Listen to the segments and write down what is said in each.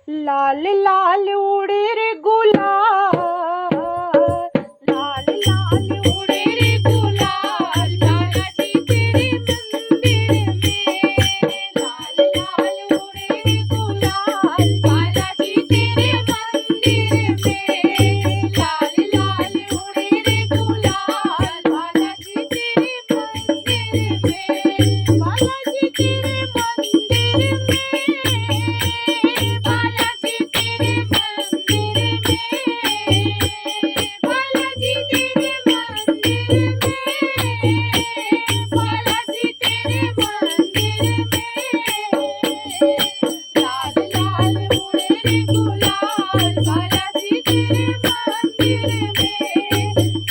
लाल लाल उड़े रे गुलाल, लाल लाल उड़े रे गुलाल, बालाजी तेरे मंदिर में। लाल लाल उड़े रे गुलाल, बालाजी तेरे मंदिर में। लाल लाल उड़े रे गुलाल, बालाजी तेरे मंदिर में। बालाजी तेरे मंदिर में। बालाजी तेरे मंदिर में। बालाजी तेरे मंदिर में। बालाजी तेरे मंदिर में। लाल लाल उड़े रे गुलाल, बालाजी तेरे मंदिर में।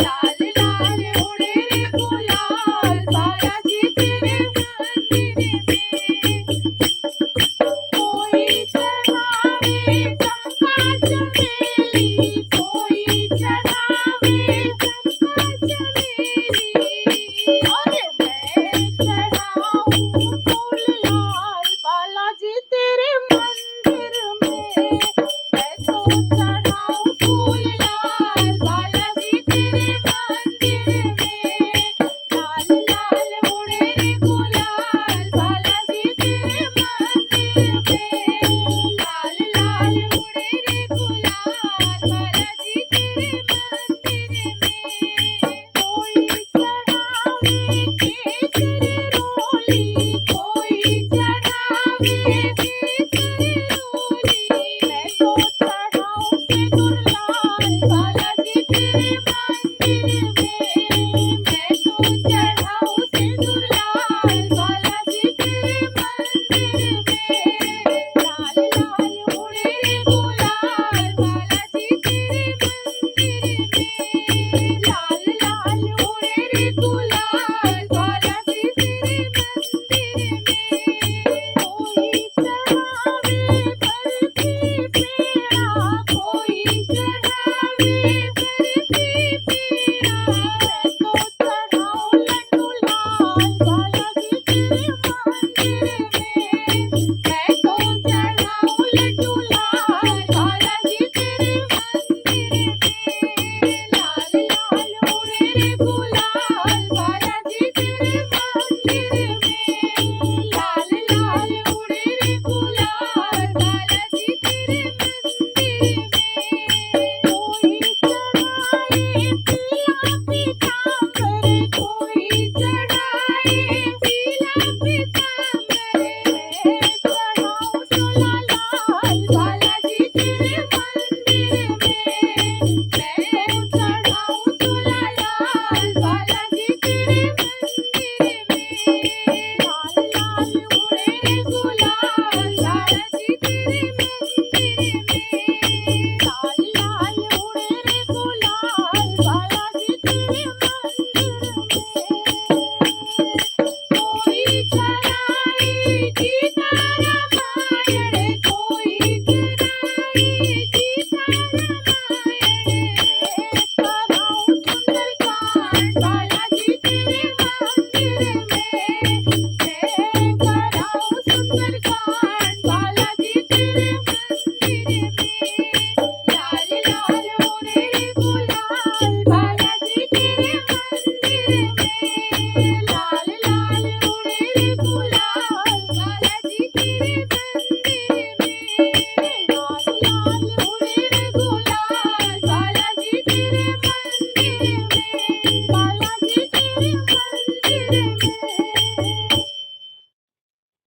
लाल लाल उड़े रे गुलाल, बालाजी तेरे मंदिर में। कोई चढ़ावे चंपा चमेली, कोई चढ़ावे चंपा चमेली। अरे मैं चढ़ाऊं फूल लाल, बालाजी तेरे मंदिर में। मैं तो चढ़ाऊं फूल लाल, बालाजी तेरे मंदिर में। लाल लाल उड़े रे गुलाल, बालाजी तेरे मंदिर में। लाल लाल उड़े रे गुलाल, बालाजी तेरे मंदिर में। कोई चढ़ावे केसर रोली, कोई चढ़ावे